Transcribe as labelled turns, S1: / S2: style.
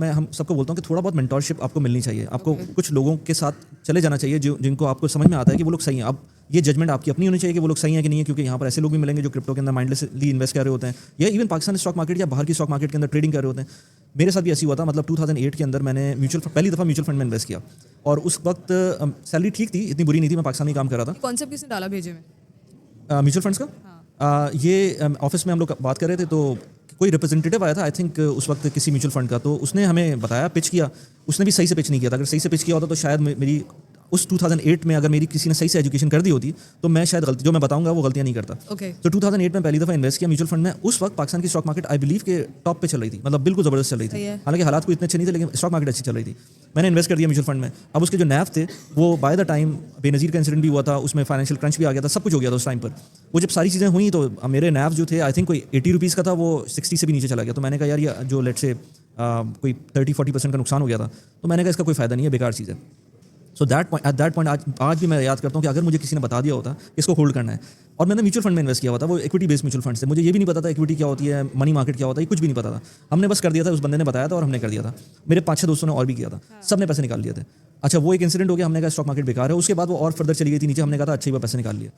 S1: मैं हम सबको बोलता हूँ कि थोड़ा बहुत मेंटोरशिप आपको मिलनी चाहिए, आपको कुछ लोगों के साथ चले जाना चाहिए जिनको आपको समझ में आता है कि वो लोग सही हैं। अब ये जजमेंट आपकी अपनी होनी चाहिए कि वो लोग सही हैं कि नहीं है, क्योंकि यहाँ पर ऐसे लोग भी मिलेंगे जो क्रिप्टो के अंदर माइंडलेसली इन्वेस्ट कर रहे होते हैं, या इवन पाकिस्तान स्टॉक मार्केट या बाहर की स्टॉक मार्केट के अंदर ट्रेडिंग कर रहे होते हैं। मेरे साथ भी ऐसी हुआ था, मतलब 2008 के अंदर मैंने पहली दफ़ा म्यूचुअल फंड में इन्वेस्ट किया, और उस वक्त सैलरी ठीक थी, इतनी बुरी नहीं थी, मैं पाकिस्तान में काम कर रहा था।
S2: कॉन्सेप्ट किसने डाला भेजे में?
S1: म्यूचुअल फंड्स का ये ऑफिस में हम लोग बात कर रहे थे, तो कोई रिप्रेजेंटेटिव आया था आई थिंक उस वक्त किसी म्यूचुअल फंड का, तो उसने हमें बताया, पिच किया। उसने भी सही से पिच नहीं किया था, अगर सही से पिच किया होता तो शायद मेरी उस 2008 में अगर मेरी किसी ने सही से एजुकेशन कर दी होती तो मैं शायद गलती, जो मैं बताऊंगा वो गलतियां नहीं करता। तो 2008 में पहली दफ़ा इन्वेस्ट किया म्यूचुअल फंड में। उस वक्त पाकिस्तान की स्टॉक मार्केट आई बिलीव के टॉप पे चल रही थी, मतलब बिल्कुल ज़बरदस्त चल रही थी। हालांकि हालात कोई इतने अच्छे नहीं थे, लेकिन स्टॉक मार्केट अच्छी चल रही थी। मैंने इन्वेस्ट कर दिया म्यूचुअल फंड में। अब उसके जो नैव थे वो बाय द टाइम बेनज़ीर का इंसिडेंट भी हुआ था, उसमें फाइनेंशियल क्रंच भी आ गया था, सब कुछ हो गया था उस टाइम पर। वो जब सारी चीज़ें हुई तो मेरे नैव जो थे आई थिंक कोई 80 रुपीज़ का था, वो 60 से भी नीचे चला गया। तो मैंने कहा यार ये जो लेट से कोई 30-40% का नुकसान हो गया था, तो मैंने कहा इसका कोई फ़ायदा नहीं है, बेकार चीज़ है। सो एट दैट पॉइंट आज भी मैं याद करता हूँ कि अगर मुझे किसी ने बता दिया होता कि इसको होल्ड करना है, और मैंने म्यूचुअल फंड में इन्वेस्ट किया हुआ था, वो इक्विटी बेस्ड म्यूचुअल फंड से, मुझे ये भी नहीं पता था इक्विटी क्या होती है, मनी मार्केट क्या होता है, ये कुछ भी नहीं पता था। हमने बस कर दिया था, उस बंदे ने बताया था और हमने कर दिया था। मेरे 5-6 दोस्तों ने और भी किया था, सब ने पैसे निकाल लिए थे। अच्छा, वो एक इंसिडेंट हो गया, हमने कहा स्टॉक मार्केट बेकार है। उसके बाद वो और फर्दर चली गई थी नीचे, हमने कहा था अच्छा ही वो पैसे निकाल लिए।